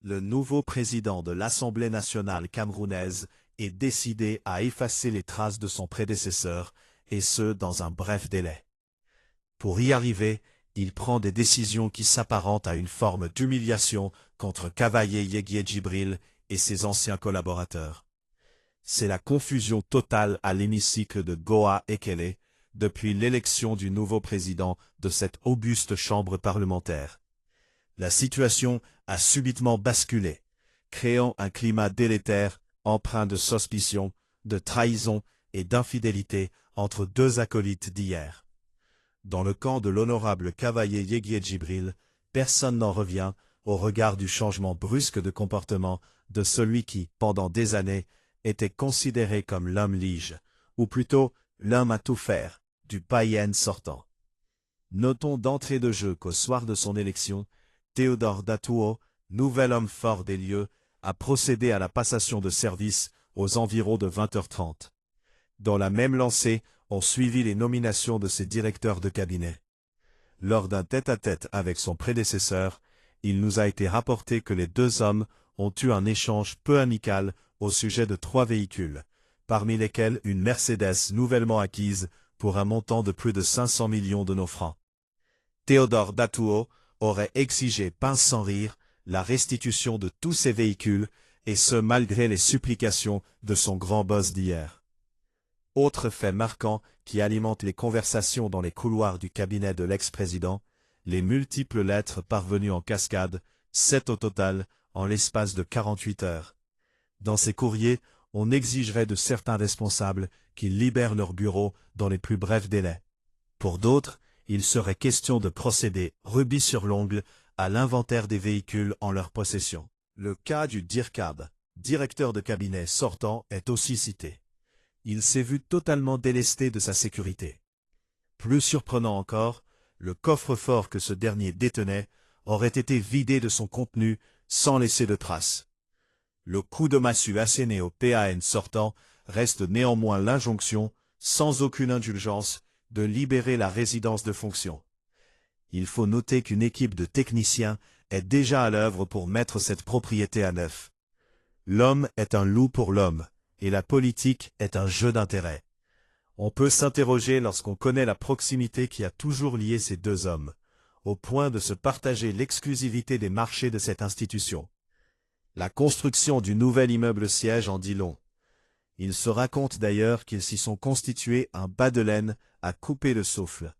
Le nouveau président de l'Assemblée nationale camerounaise est décidé à effacer les traces de son prédécesseur, et ce dans un bref délai. Pour y arriver, il prend des décisions qui s'apparentent à une forme d'humiliation contre Cavaillé Yéguié Djibril et ses anciens collaborateurs. C'est la confusion totale à l'hémicycle de Goa Ekele depuis l'élection du nouveau président de cette auguste chambre parlementaire. La situation a subitement basculé, créant un climat délétère empreint de suspicion, de trahison et d'infidélité entre deux acolytes d'hier. Dans le camp de l'honorable Cavaillé Yéguié Djibril, personne n'en revient au regard du changement brusque de comportement de celui qui, pendant des années, était considéré comme l'homme lige, ou plutôt l'homme à tout faire, du païen sortant. Notons d'entrée de jeu qu'au soir de son élection, Théodore Datuo, nouvel homme fort des lieux, a procédé à la passation de service aux environs de 20h30. Dans la même lancée, ont suivi les nominations de ses directeurs de cabinet. Lors d'un tête-à-tête avec son prédécesseur, il nous a été rapporté que les deux hommes ont eu un échange peu amical au sujet de 3 véhicules, parmi lesquels une Mercedes nouvellement acquise pour un montant de plus de 500 millions de nos francs. Théodore Datuo aurait exigé pince sans rire la restitution de tous ces véhicules, et ce malgré les supplications de son grand boss d'hier. Autre fait marquant qui alimente les conversations dans les couloirs du cabinet de l'ex-président, les multiples lettres parvenues en cascade, 7 au total, en l'espace de 48 heures. Dans ces courriers, on exigerait de certains responsables qu'ils libèrent leur bureau dans les plus brefs délais. Pour d'autres, il serait question de procéder, rubis sur l'ongle, à l'inventaire des véhicules en leur possession. Le cas du DIRCAB, directeur de cabinet sortant, est aussi cité. Il s'est vu totalement délesté de sa sécurité. Plus surprenant encore, le coffre-fort que ce dernier détenait aurait été vidé de son contenu sans laisser de traces. Le coup de massue asséné au PAN sortant reste néanmoins l'injonction, sans aucune indulgence, de libérer la résidence de fonction. Il faut noter qu'une équipe de techniciens est déjà à l'œuvre pour mettre cette propriété à neuf. L'homme est un loup pour l'homme, et la politique est un jeu d'intérêt. On peut s'interroger lorsqu'on connaît la proximité qui a toujours lié ces deux hommes, au point de se partager l'exclusivité des marchés de cette institution. La construction du nouvel immeuble siège en dit long. Il se raconte d'ailleurs qu'ils s'y sont constitués un bas de laine à couper le souffle.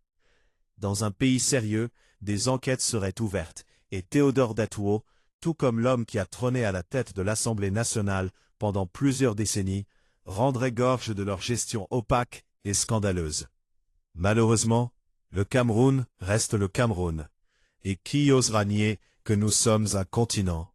Dans un pays sérieux, des enquêtes seraient ouvertes, et Théodore Datuo, tout comme l'homme qui a trôné à la tête de l'Assemblée nationale pendant plusieurs décennies, rendrait gorge de leur gestion opaque et scandaleuse. Malheureusement, le Cameroun reste le Cameroun. Et qui osera nier que nous sommes un continent ?